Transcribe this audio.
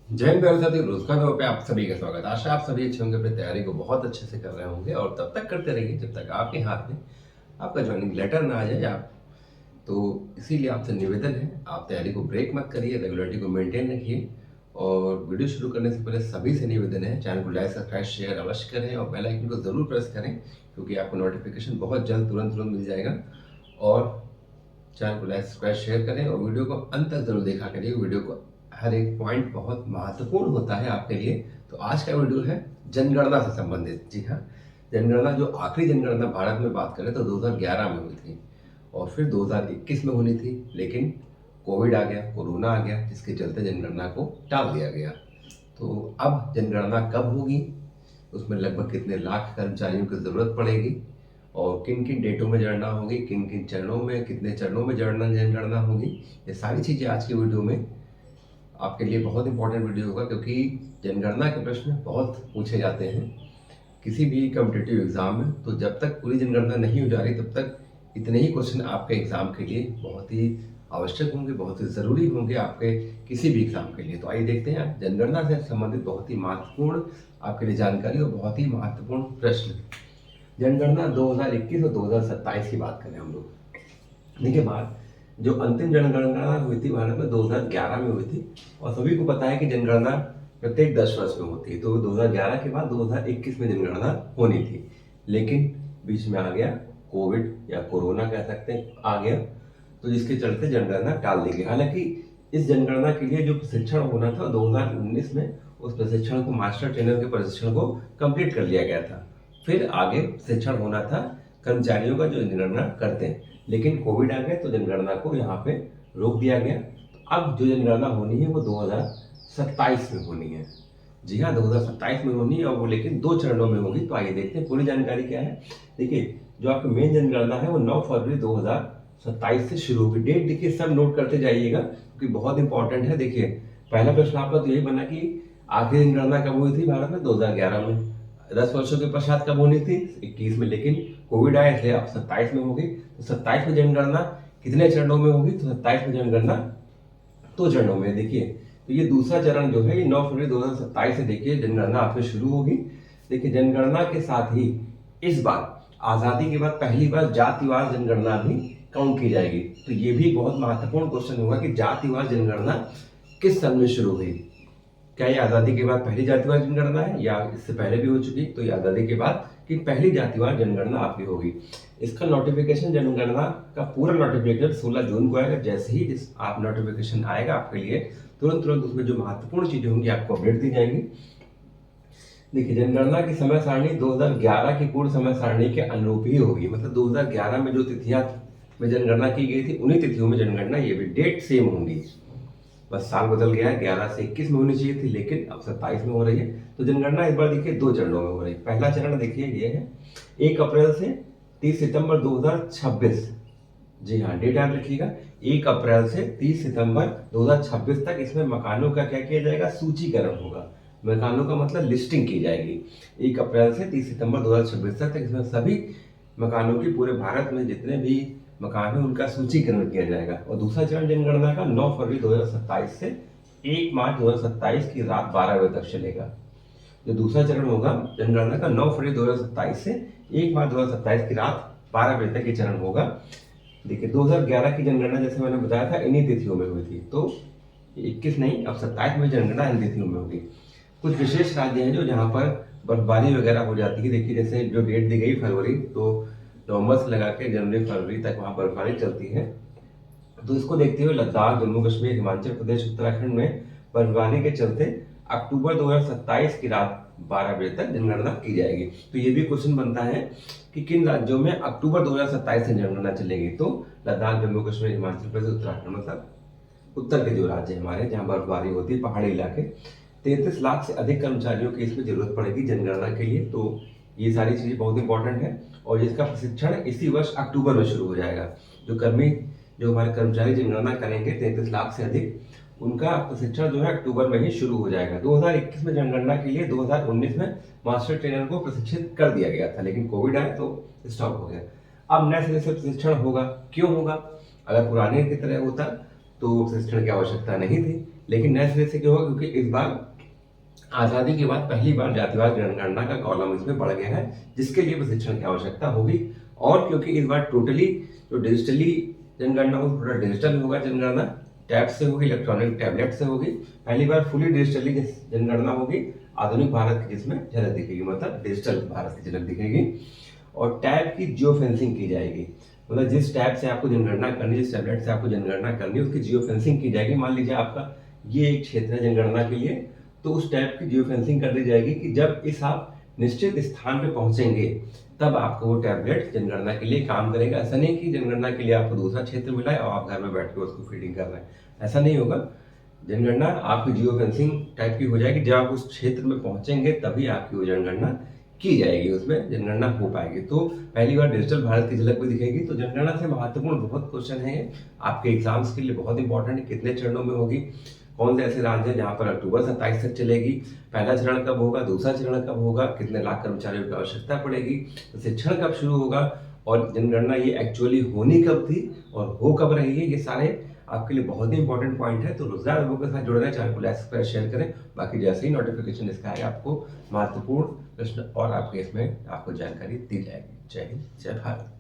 जय हिंद प्यारे साथियों, रोजगार पे आप सभी का स्वागत। आशा आप सभी अच्छे होंगे, अपनी तैयारी को बहुत अच्छे से कर रहे होंगे और तब तक करते रहिए जब तक आपके हाथ में आपका ज्वाइनिंग लेटर ना आ जाए। आप तो इसीलिए आपसे निवेदन है, आप तैयारी को ब्रेक मत करिए, रेगुलरिटी को मेंटेन रखिए। और वीडियो शुरू करने से पहले सभी से निवेदन है, चैनल को लाइक सब्सक्राइब शेयर अवश्य करें और बेल आइकन को जरूर प्रेस करें, क्योंकि आपको नोटिफिकेशन बहुत जल्द तुरंत तुरंत मिल जाएगा। और चैनल को लाइक सब्सक्राइब शेयर करें और वीडियो को अंत तक जरूर देखा करिए। वीडियो को हर एक पॉइंट बहुत महत्वपूर्ण होता है आपके लिए। तो आज का वीडियो है जनगणना से संबंधित। जी हाँ, जनगणना जो आखिरी जनगणना भारत में बात करें तो 2011 में हुई थी और फिर 2021 में होनी थी, लेकिन कोविड आ गया, कोरोना आ गया, जिसके चलते जनगणना को टाल दिया गया। तो अब जनगणना कब होगी, उसमें लगभग कितने लाख कर्मचारियों की जरूरत पड़ेगी और किन किन डेटों में जनगणना होगी, किन किन चरणों में, कितने चरणों में जनगणना होगी, ये सारी चीज़ें आज की वीडियो में आपके लिए बहुत इंपॉर्टेंट वीडियो होगा, क्योंकि जनगणना के प्रश्न बहुत पूछे जाते हैं किसी भी कॉम्पिटिटिव एग्जाम में। तो जब तक पूरी जनगणना नहीं हो जा रही तब तक इतने ही क्वेश्चन आपके एग्जाम के लिए बहुत ही आवश्यक होंगे, बहुत ही ज़रूरी होंगे आपके किसी भी एग्जाम के लिए। तो आइए देखते हैं जनगणना से संबंधित बहुत ही महत्वपूर्ण आपके लिए जानकारी और बहुत ही महत्वपूर्ण प्रश्न। जनगणना 2021 और 2027 की बात करें हम लोग। देखिए, बात जो अंतिम जनगणना हुई थी भारत में 2011 में हुई थी और सभी को पता है कि जनगणना प्रत्येक 10 वर्ष में होती है। तो 2011 के बाद 2021 में जनगणना होनी थी, लेकिन बीच में आ गया कोविड या कोरोना कह सकते हैं, आ गया, तो जिसके चलते जनगणना टाल दी गई। हालांकि इस जनगणना के लिए जो प्रशिक्षण होना था 2019 में, उस प्रशिक्षण को, मास्टर ट्रेनर के प्रशिक्षण को कंप्लीट कर लिया गया था। फिर आगे प्रशिक्षण होना था कर्मचारियों का जो जनगणना करते हैं, लेकिन कोविड आ गया तो जनगणना को यहाँ पे रोक दिया गया। तो अब जो जनगणना होनी है वो 2027 में होनी है। जी हाँ, 2027 में होनी है और वो लेकिन 2 चरणों में होगी। तो आइए देखते हैं पूरी जानकारी क्या है। देखिए, जो आपकी मेन जनगणना है वो 9 फरवरी 2027 से शुरू होगी। डेट देखिए, सब नोट करते जाइएगा क्योंकि बहुत इंपॉर्टेंट है। देखिए, पहला प्रश्न आपका तो यही बना कि आखिरी जनगणना कब हुई थी भारत में, 2011 में। 10 वर्षों के पश्चात कब होनी थी, 21 में, लेकिन कोविड आए थे, अब 27 में होगी। तो 27 में जनगणना कितने चरणों में होगी, तो 27 में जनगणना 2 चरणों में। देखिए, तो ये दूसरा चरण जो है ये 9 फरवरी 2027 से देखिए जनगणना आपसे शुरू होगी। देखिए, जनगणना के साथ ही इस बार आजादी के बाद पहली बार जातिवार जनगणना भी काउंट की जाएगी। तो ये भी बहुत महत्वपूर्ण क्वेश्चन होगा कि जातिवार जनगणना किस सन में शुरू हुई। क्या ये आजादी के बाद पहली जातिवार जनगणना है या इससे पहले भी हो चुकी? तो ये आजादी के बाद की पहली जातिवार जनगणना आपकी होगी। इसका नोटिफिकेशन, जनगणना का पूरा नोटिफिकेशन 16 जून को आएगा। जैसे ही इस आप नोटिफिकेशन आएगा आपके लिए, तुरंत तुरंत उसमें जो महत्वपूर्ण चीजें होंगी आपको अपडेट दी जाएंगी। देखिए, जनगणना की समय सारणी 2011 की पूर्ण समय सारणी के अनुरूप ही होगी। मतलब 2011 में जो तिथियां में जनगणना की गई थी उन्हीं तिथियों में जनगणना, ये भी डेट सेम होंगी। बस साल बदल गया है, 11 से 21 में होनी चाहिए थी लेकिन अब 27 में हो रही है। तो जनगणना इस बार देखिए 2 चरणों में हो रही है। पहला चरण देखिए ये है 1 अप्रैल से 30 सितंबर 2026। जी हाँ, डेट याद रखिएगा, 1 अप्रैल से 30 सितंबर 2026 तक इसमें मकानों का क्या किया जाएगा, सूचीकरण होगा। मकानों का मतलब लिस्टिंग की जाएगी। 1 अप्रैल से 30 सितंबर 2026 तक इसमें सभी मकानों की, पूरे भारत में जितने भी मकान है उनका सूचीकरण किया जाएगा। और दूसरा चरण जनगणना का 9 फरवरी 2027 से 1 मार्च 2027 की रात 12 बजे तक चलेगा। जो दूसरा चरण होगा जनगणना का 9 फरवरी 2027 से 1 मार्च 2027 की रात 12 बजे तक ये चरण होगा। देखिए, 2011 की जनगणना जैसे मैंने बताया था इन्हीं तिथियों में हुई थी, तो 21 नहीं, अब 27 में जनगणना इन तिथियों में होगी। कुछ विशेष राज्य हैं जो जहाँ पर बर्फबारी वगैरह हो जाती है। देखिए, जैसे जो डेट दी गई फरवरी, तो नवंबर से लगा के जनवरी फरवरी तक वहाँ बर्फबारी चलती है। तो इसको देखते हुए लद्दाख, जम्मू कश्मीर, हिमाचल प्रदेश, उत्तराखंड में बर्फबारी के चलते अक्टूबर 2027 की रात 12 बजे तक जनगणना की जाएगी। तो ये भी क्वेश्चन बनता है कि किन राज्यों में अक्टूबर 2027 से जनगणना चलेगी। तो लद्दाख, जम्मू कश्मीर, हिमाचल प्रदेश, उत्तराखंड, मतलब उत्तर के जो राज्य हमारे जहाँ बर्फबारी होती है, पहाड़ी इलाके। 33 लाख से अधिक कर्मचारियों की इसमें जरूरत पड़ेगी जनगणना के लिए। तो ये सारी चीजें बहुत इंपॉर्टेंट है और इसका प्रशिक्षण इसी वर्ष अक्टूबर में शुरू हो जाएगा। जो हमारे कर्मचारी जनगणना करेंगे 33 लाख से अधिक, उनका प्रशिक्षण जो है अक्टूबर में ही शुरू हो जाएगा। 2021 में जनगणना के लिए 2019 में मास्टर ट्रेनर को प्रशिक्षित कर दिया गया था, लेकिन कोविड आया तो स्टॉप हो गया। अब नए सिरे से प्रशिक्षण होगा। क्यों होगा? अगर पुराने की तरह होता तो प्रशिक्षण की आवश्यकता नहीं थी, लेकिन नए सिरे से क्या होगा, क्योंकि इस बार आज़ादी के बाद पहली बार जातिवाद जनगणना का कॉलम इसमें बढ़ गया है, जिसके लिए प्रशिक्षण की आवश्यकता होगी। और क्योंकि इस बार टोटली जो डिजिटली जनगणना होगी, पूरा डिजिटल होगा जनगणना, टैब से होगी, इलेक्ट्रॉनिक टैबलेट से होगी, पहली बार फुली डिजिटली जनगणना होगी आधुनिक भारत की, जिसमें झलक दिखेगी, मतलब डिजिटल भारत की झलक दिखेगी। और टैब की जियो फेंसिंग की जाएगी, मतलब जिस टैब से आपको जनगणना करनी, जिस टैबलेट से आपको जनगणना करनी है, उसकी जियो फेंसिंग की जाएगी। मान लीजिए आपका ये एक क्षेत्र है जनगणना के लिए, तो उस टैब की जियो फेंसिंग कर दी जाएगी कि जब इस आप निश्चित स्थान पे पहुंचेंगे तब आपको वो टैबलेट जनगणना के लिए काम करेगा। ऐसा नहीं कि जनगणना के लिए आपको दूसरा क्षेत्र मिला है और आप घर में बैठ के उसको फीडिंग कर रहे हैं, ऐसा नहीं होगा। जनगणना आपकी जियो फेंसिंग टाइप की हो जाएगी, जब आप उस क्षेत्र में पहुंचेंगे तभी आपकी वो जनगणना की जाएगी, उसमें जनगणना हो पाएगी। तो पहली बार डिजिटल भारत की झलक भी दिखेगी। तो जनगणना से महत्वपूर्ण बहुत क्वेश्चन है आपके एग्जाम्स के लिए, बहुत इंपॉर्टेंट है। कितने चरणों में होगी, कौन से ऐसे राज्य हैं जहाँ पर अक्टूबर 27 तक चलेगी, पहला चरण कब होगा, दूसरा चरण कब होगा, कितने लाख कर्मचारियों की आवश्यकता पड़ेगी, प्रशिक्षण कब शुरू होगा, और जनगणना ये एक्चुअली होनी कब थी और हो कब रही है, ये सारे आपके लिए बहुत ही इंपॉर्टेंट पॉइंट है। तो रोजगार लोगों के साथ जुड़ रहे, चैनल को लाइक सब्सक्राइब शेयर करें। बाकी जैसे ही नोटिफिकेशन इसका आएगा आपको महत्वपूर्ण प्रश्न और आपके इसमें आपको जानकारी दी जाएगी। जय हिंद, जय भारत।